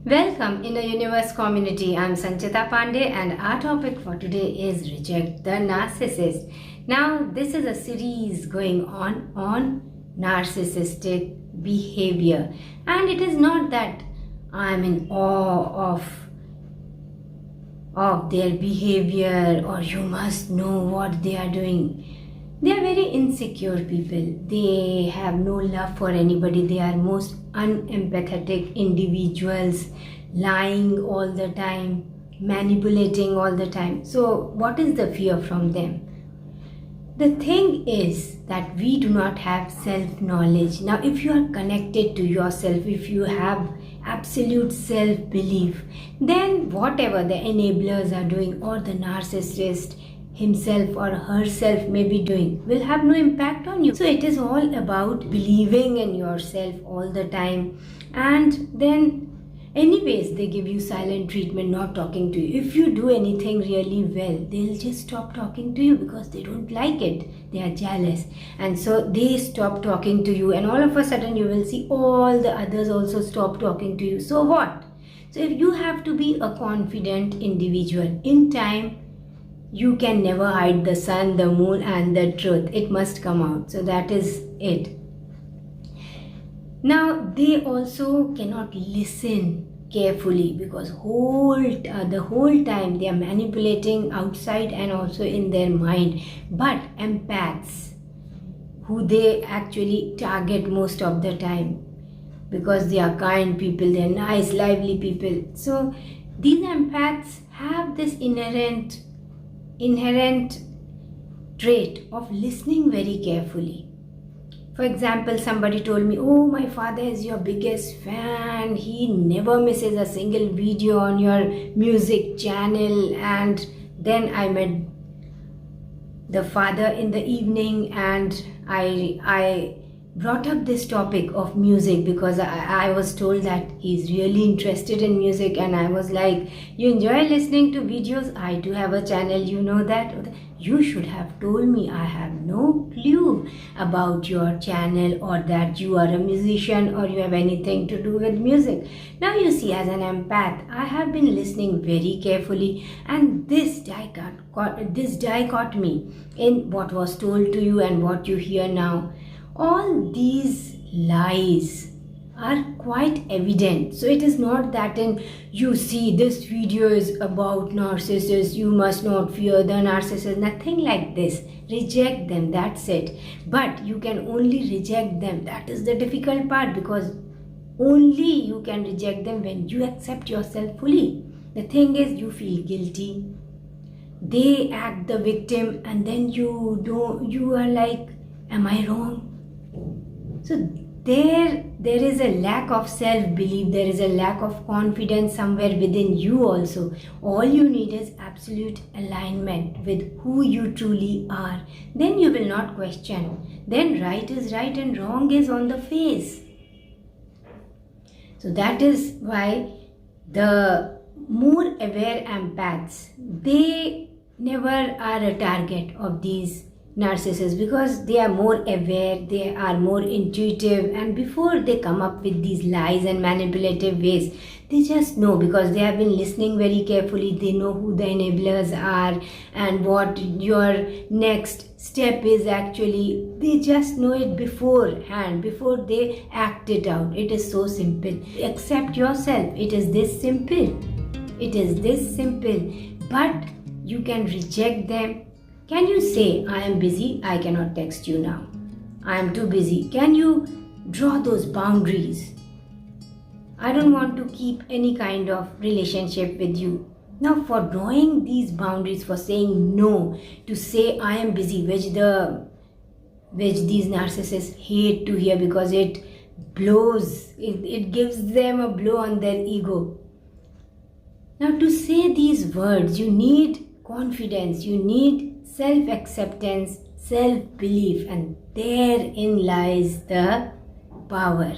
Welcome in the Universe community. I'm Sanchita Pandey and our topic for today is Reject the Narcissist. Now, this is a series going on narcissistic behavior, and it is not that I'm in awe of their behavior or you must know what they are doing. They are very insecure people. They have no love for anybody. They are most unempathetic individuals, lying all the time, manipulating all the time. So, what is the fear from them? The thing is that we do not have self-knowledge. Now, if you are connected to yourself, if you have absolute self-belief, then whatever the enablers are doing or the narcissist himself or herself may be doing will have no impact on you. So it is all about believing in yourself all the time, and then anyways they give you silent treatment, not talking to you. If you do anything really well, they'll just stop talking to you because they don't like it. They are jealous, and so they stop talking to you, and all of a sudden you will see all the others also stop talking to you. So what? So if you have to be a confident individual, in time you can never hide the sun, the moon, and the truth. It must come out. So that is it. Now, they also cannot listen carefully because the whole time they are manipulating outside and also in their mind. But empaths, who they actually target most of the time because they are kind people, they are nice, lively people. So these empaths have this inherent trait of listening very carefully. For example, somebody told me, oh, my father is your biggest fan. He never misses a single video on your music channel. And then I met the father in the evening, and I brought up this topic of music because I was told that he's really interested in music, and I was like, you enjoy listening to videos? I do have a channel, you know that? You should have told me. I have no clue about your channel or that you are a musician or you have anything to do with music. Now you see, as an empath, I have been listening very carefully, and this dichotomy in what was told to you and what you hear now, all these lies are quite evident. So it is not that you see this video is about narcissists, you must not fear the narcissist, nothing like this. Reject them, that's it. But you can only reject them. That is the difficult part, because only you can reject them when you accept yourself fully. The thing is, you feel guilty, they act the victim, and then you are like, am I wrong? So there is a lack of self-belief, there is a lack of confidence somewhere within you also. All you need is absolute alignment with who you truly are. Then you will not question. Then right is right and wrong is on the face. So that is why the more aware empaths, they never are a target of these narcissists, because they are more aware, they are more intuitive, and before they come up with these lies and manipulative ways, they just know, because they have been listening very carefully. They know who the enablers are and what your next step is. Actually, they just know it beforehand, before they act it out. It is so simple. Accept yourself. It is this simple. It is this simple. But you can reject them. Can you say, I am busy, I cannot text you now. I am too busy. Can you draw those boundaries? I don't want to keep any kind of relationship with you. Now, for drawing these boundaries, for saying no, to say I am busy, which these narcissists hate to hear, because it gives them a blow on their ego. Now, to say these words, you need confidence, you need self-acceptance, self-belief, and therein lies the power.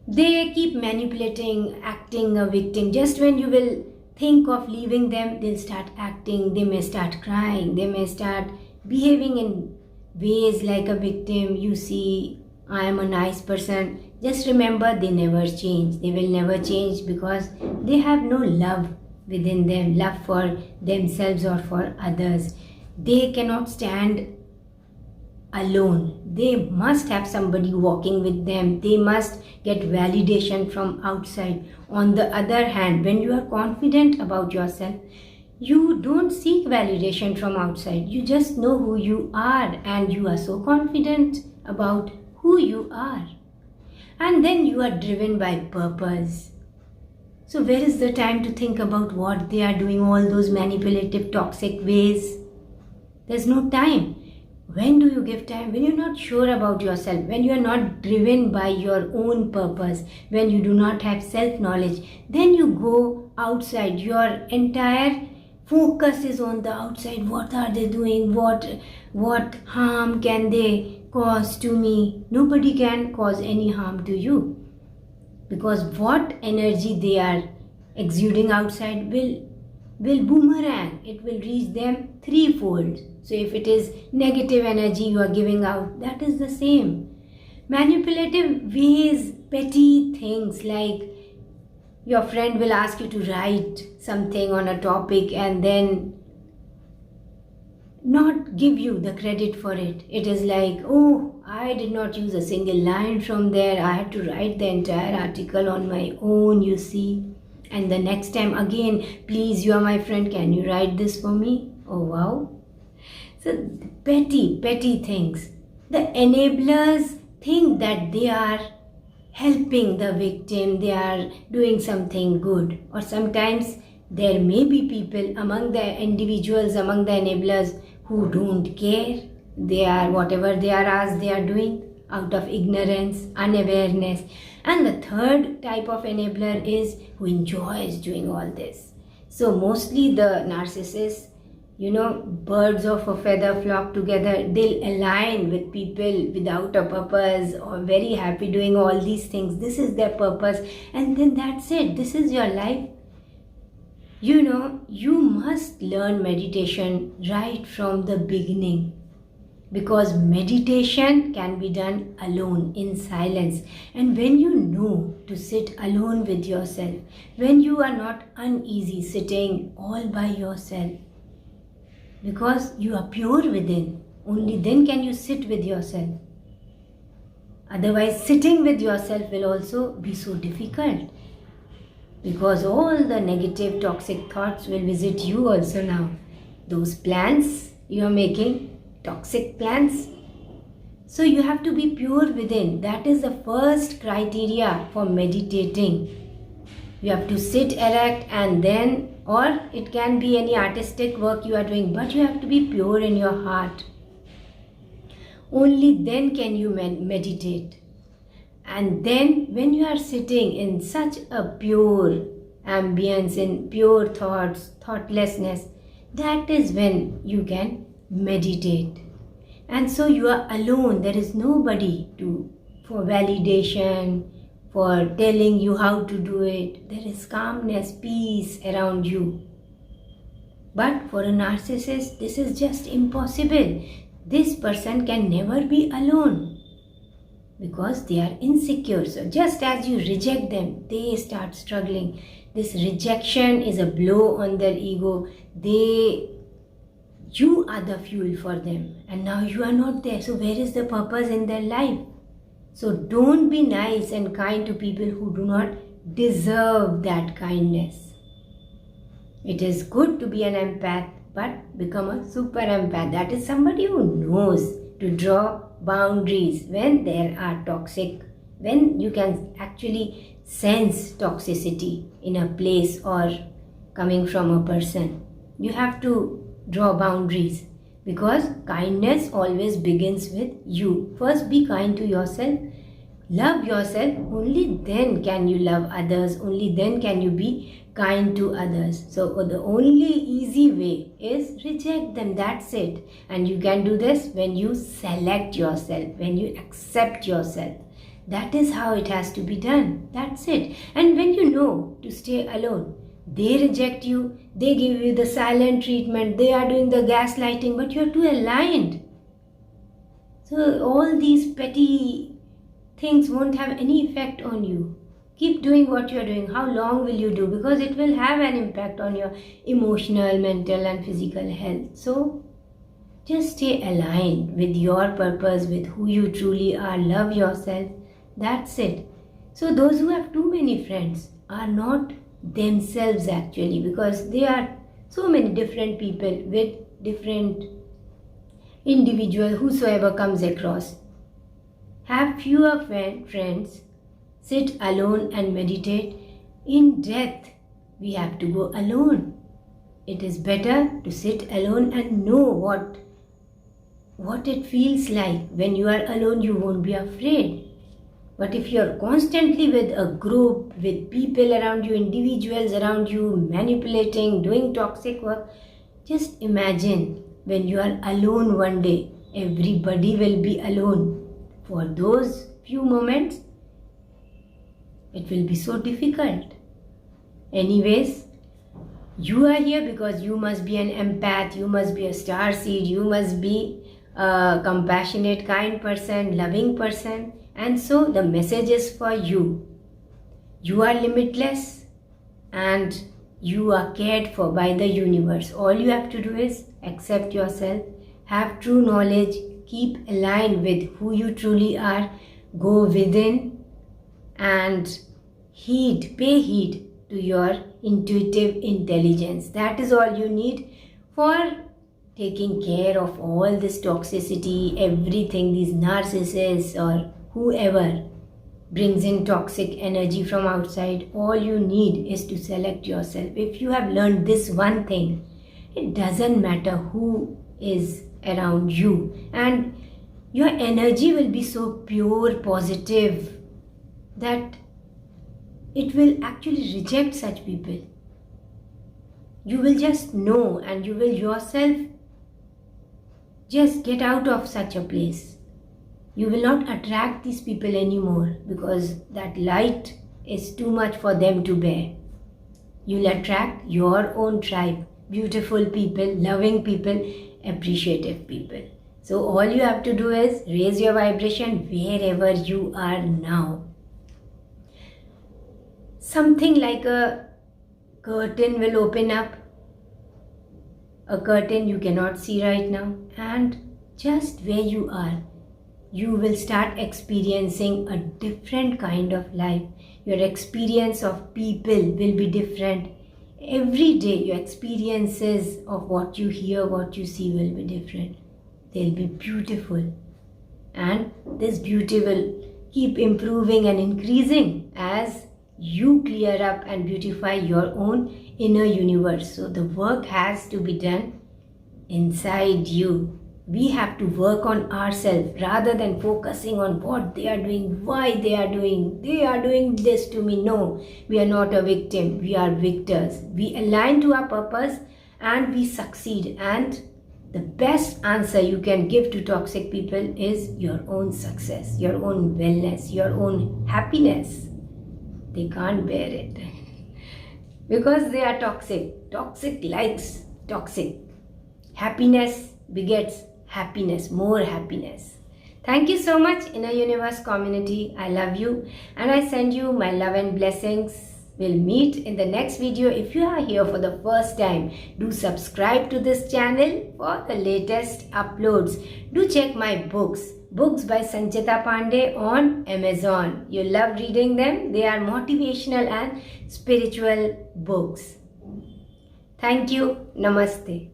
They keep manipulating, acting a victim. Just when you will think of leaving them, they'll start acting, they may start crying, they may start behaving in ways like a victim. You see, I am a nice person. Just remember, they never change. They will never change because they have no love within them, love for themselves or for others. They cannot stand alone. They must have somebody walking with them. They must get validation from outside. On the other hand, when you are confident about yourself, you don't seek validation from outside. You just know who you are, and you are so confident about who you are. And then you are driven by purpose. So where is the time to think about what they are doing, all those manipulative, toxic ways? There's no time. When do you give time? When you're not sure about yourself, when you are not driven by your own purpose, when you do not have self-knowledge, then you go outside. Your entire focus is on the outside. What are they doing? What harm can they cause to me? Nobody can cause any harm to you, because what energy they are exuding outside will boomerang. It will reach them threefold. So if it is negative energy you are giving out, that is the same. Manipulative ways, petty things like your friend will ask you to write something on a topic and then not give you the credit for it. It is like, oh, I did not use a single line from there. I had to write the entire article on my own, you see. And the next time again, please, you are my friend, can you write this for me? Oh, wow. So petty things. The enablers think that they are helping the victim, they are doing something good. Or sometimes there may be people among the individuals, among the enablers who don't care. They are, whatever they are asked, they are doing out of ignorance, unawareness. And the third type of enabler is who enjoys doing all this. So mostly the narcissists, birds of a feather flock together. They'll align with people without a purpose or very happy doing all these things. This is their purpose, and then that's it. This is your life. You must learn meditation right from the beginning, because meditation can be done alone in silence. And when you know to sit alone with yourself, when you are not uneasy sitting all by yourself, because you are pure within, only then can you sit with yourself. Otherwise, sitting with yourself will also be so difficult, because all the negative, toxic thoughts will visit you also now. Those plans you are making, toxic plans. So you have to be pure within. That is the first criteria for meditating. You have to sit erect, and then, or it can be any artistic work you are doing, but you have to be pure in your heart. Only then can you meditate. And then when you are sitting in such a pure ambience, in pure thoughts, thoughtlessness, that is when you can meditate. And so you are alone. There is nobody for validation, for telling you how to do it. There is calmness, peace around you. But for a narcissist, this is just impossible. This person can never be alone, because they are insecure. So just as you reject them, they start struggling. This rejection is a blow on their ego. You are the fuel for them, and now you are not there. So where is the purpose in their life? So don't be nice and kind to people who do not deserve that kindness. It is good to be an empath, but become a super empath. That is somebody who knows to draw boundaries when there are toxic, when you can actually sense toxicity in a place or coming from a person. You have to draw boundaries, because kindness always begins with you. First, be kind to yourself. Love yourself. Only then can you love others. Only then can you be kind to others. So the only easy way is reject them. That's it. And you can do this when you select yourself, when you accept yourself. That is how it has to be done. That's it. And when you know to stay alone, they reject you, they give you the silent treatment, they are doing the gaslighting, but you are too aligned. So all these petty things won't have any effect on you. Keep doing what you're doing. How long will you do? Because it will have an impact on your emotional, mental, and physical health. So just stay aligned with your purpose, with who you truly are. Love yourself. That's it. So those who have too many friends are not themselves actually, because they are so many different people with different individual whosoever comes across. Have fewer friends. Sit alone and meditate. In death, we have to go alone. It is better to sit alone and know what it feels like. When you are alone, you won't be afraid. But if you are constantly with a group, with people around you, individuals around you, manipulating, doing toxic work, just imagine when you are alone one day, everybody will be alone. For those few moments, it will be so difficult. Anyways, you are here because you must be an empath, you must be a star seed, you must be a compassionate, kind person, loving person. And so the message is for you. You are limitless and you are cared for by the universe. All you have to do is accept yourself, have true knowledge, keep aligned with who you truly are, go within and pay heed to your intuitive intelligence. That is all you need for taking care of all this toxicity, everything, these narcissists or whoever brings in toxic energy from outside. All you need is to select yourself. If you have learned this one thing, it doesn't matter who is around you, and your energy will be so pure, positive, that it will actually reject such people. You will just know, and you will yourself just get out of such a place. You will not attract these people anymore because that light is too much for them to bear. You'll attract your own tribe, beautiful people, loving people, appreciative people. So all you have to do is raise your vibration wherever you are now. Something like a curtain will open up, a curtain you cannot see right now, and just where you are, you will start experiencing a different kind of life. Your experience of people will be different. Every day your experiences of what you hear, what you see will be different. They'll be beautiful. And this beauty will keep improving and increasing as you clear up and beautify your own inner universe. So the work has to be done inside you. We have to work on ourselves rather than focusing on what they are doing, why they are doing this to me. No, we are not a victim. We are victors. We align to our purpose and we succeed. And the best answer you can give to toxic people is your own success, your own wellness, your own happiness. They can't bear it because they are toxic. Toxic likes toxic. Happiness begets happiness, more happiness. Thank you so much, Inner Universe community. I love you and I send you my love and blessings. We'll meet in the next video. If you are here for the first time, do subscribe to this channel for the latest uploads. Do check my books by Sanchita Pandey on Amazon. You love reading them. They are motivational and spiritual books. Thank you. Namaste.